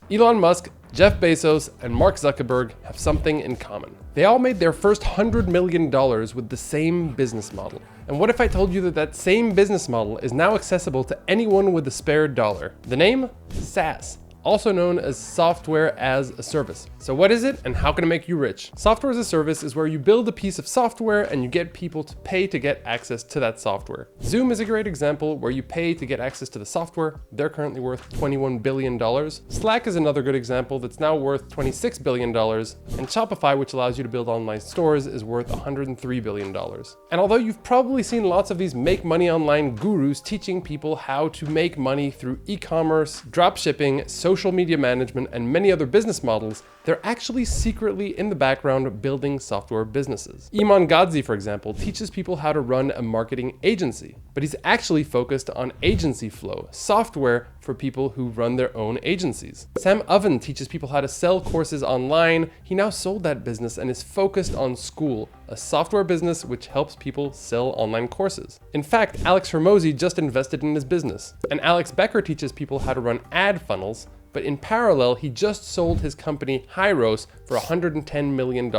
Elon Musk, Jeff Bezos, and Mark Zuckerberg have something in common. They all made their first $100 million with the same business model. And what if I told you that that same business model is now accessible to anyone with a spare dollar? The name? SaaS. Also known as software as a service. So what is it and how can it make you rich? Software as a service is where you build a piece of software and you get people to pay to get access to that software. Zoom is a great example where you pay to get access to the software. They're currently worth $21 billion. Slack is another good example that's now worth $26 billion. And Shopify, which allows you to build online stores, is worth $103 billion. And although you've probably seen lots of these make money online gurus teaching people how to make money through e-commerce, drop shipping, social media management, and many other business models, they're actually secretly in the background building software businesses. Iman Gadzhi, for example, teaches people how to run a marketing agency, but he's actually focused on agency flow, software for people who run their own agencies. Sam Oven teaches people how to sell courses online. He now sold that business and is focused on School, a software business which helps people sell online courses. In fact, Alex Hormozi just invested in his business. And Alex Becker teaches people how to run ad funnels, but in parallel, he just sold his company Hyros for $110 million.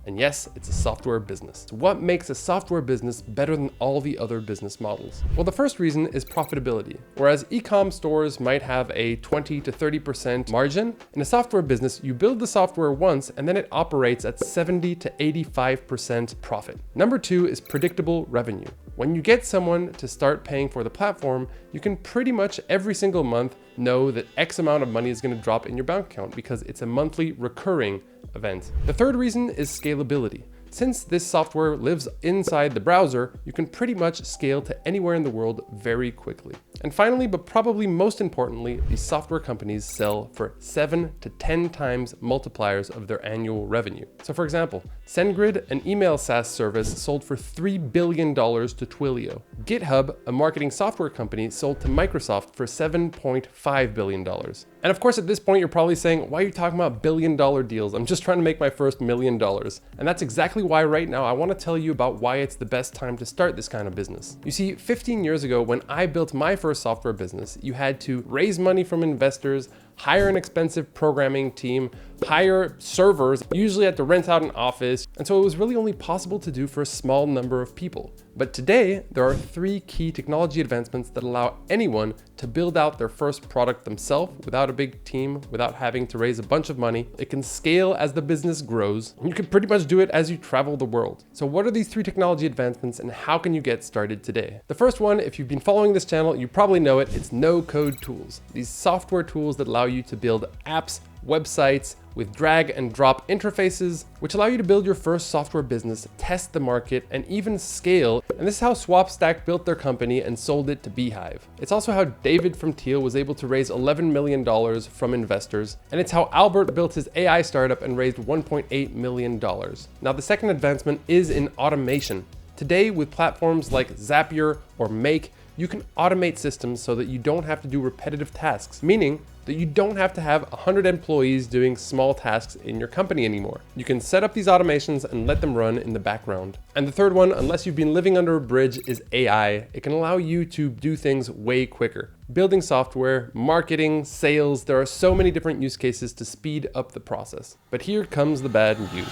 And yes, it's a software business. So what makes a software business better than all the other business models? Well, the first reason is profitability. Whereas e-com stores might have a 20 to 30% margin, in a software business, you build the software once and then it operates at 70 to 85% profit. Number two is predictable revenue. When you get someone to start paying for the platform, you can pretty much every single month know that X amount of money is going to drop in your bank account because it's a monthly recurring event. The third reason is scalability. Since this software lives inside the browser, you can pretty much scale to anywhere in the world very quickly. And finally, but probably most importantly, these software companies sell for 7 to 10 times multipliers of their annual revenue. So for example, SendGrid, an email SaaS service, sold for $3 billion to Twilio. GitHub, a marketing software company, sold to Microsoft for $7.5 billion. And of course, at this point, you're probably saying, why are you talking about billion-dollar deals? I'm just trying to make my first $1 million. And that's exactly why right now I want to tell you about why it's the best time to start this kind of business. You see, 15 years ago, when I built my first software business, you had to raise money from investors, hire an expensive programming team, hire servers, usually had to rent out an office, and so it was really only possible to do for a small number of people. But today, there are 3 key technology advancements that allow anyone to build out their first product themselves without a big team, without having to raise a bunch of money. It can scale as the business grows, and you can pretty much do it as you travel the world. So what are these 3 technology advancements and how can you get started today? The first one, if you've been following this channel, you probably know it, it's no-code tools. These software tools that allow you to build apps, websites with drag and drop interfaces, which allow you to build your first software business, test the market, and even scale. And this is how SwapStack built their company and sold it to Beehive. It's also how David from Teal was able to raise $11 million from investors. And it's how Albert built his AI startup and raised $1.8 million. Now, the second advancement is in automation. Today, with platforms like Zapier or Make, you can automate systems so that you don't have to do repetitive tasks, meaning that you don't have to have 100 employees doing small tasks in your company anymore. You can set up these automations and let them run in the background. And the third one, unless you've been living under a bridge, is AI. It can allow you to do things way quicker. Building software, marketing, sales, there are so many different use cases to speed up the process. But here comes the bad news.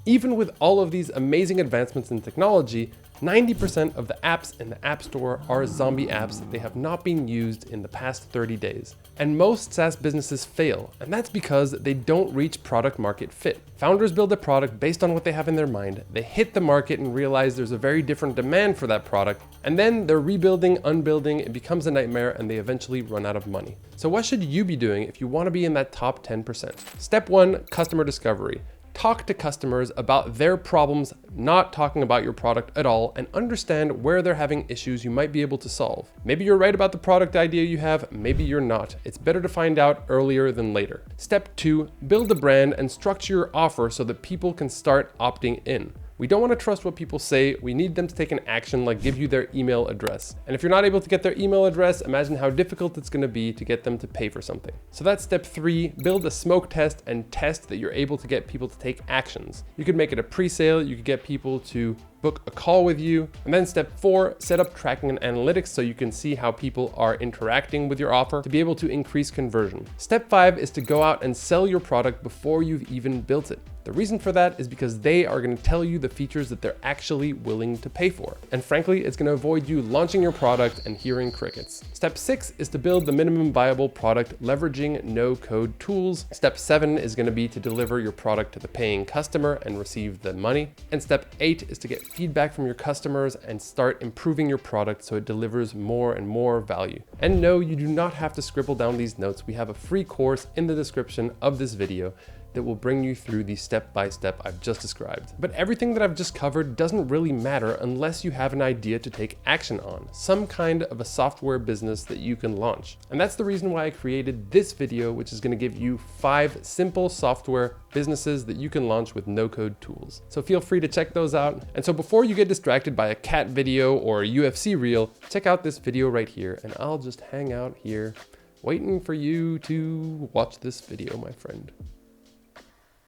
Even with all of these amazing advancements in technology, 90% of the apps in the App Store are zombie apps. They have not been used in the past 30 days. And most SaaS businesses fail, and that's because they don't reach product market fit. Founders build a product based on what they have in their mind. They hit the market and realize there's a very different demand for that product. And then they're rebuilding, unbuilding, it becomes a nightmare, and they eventually run out of money. So what should you be doing if you want to be in that top 10%? Step 1, customer discovery. Talk to customers about their problems, not talking about your product at all, and understand where they're having issues you might be able to solve. Maybe you're right about the product idea you have, maybe you're not. It's better to find out earlier than later. Step 2, build a brand and structure your offer so that people can start opting in. We don't want to trust what people say. We need them to take an action like give you their email address. And if you're not able to get their email address, imagine how difficult it's going to be to get them to pay for something. So that's step 3, build a smoke test and test that you're able to get people to take actions. You could make it a pre-sale. You could get people to book a call with you. And then step 4, set up tracking and analytics so you can see how people are interacting with your offer to be able to increase conversion. Step 5 is to go out and sell your product before you've even built it. The reason for that is because they are going to tell you the features that they're actually willing to pay for. And frankly, it's going to avoid you launching your product and hearing crickets. Step 6 is to build the minimum viable product leveraging no-code tools. Step 7 is going to be to deliver your product to the paying customer and receive the money. And step 8 is to get feedback from your customers and start improving your product so it delivers more and more value. And no, you do not have to scribble down these notes. We have a free course in the description of this video that will bring you through the step-by-step I've just described. But everything that I've just covered doesn't really matter unless you have an idea to take action on, some kind of a software business that you can launch. And that's the reason why I created this video, which is going to give you 5 simple software businesses that you can launch with no-code tools. So feel free to check those out. And so before you get distracted by a cat video or a UFC reel, check out this video right here, and I'll just hang out here waiting for you to watch this video, my friend.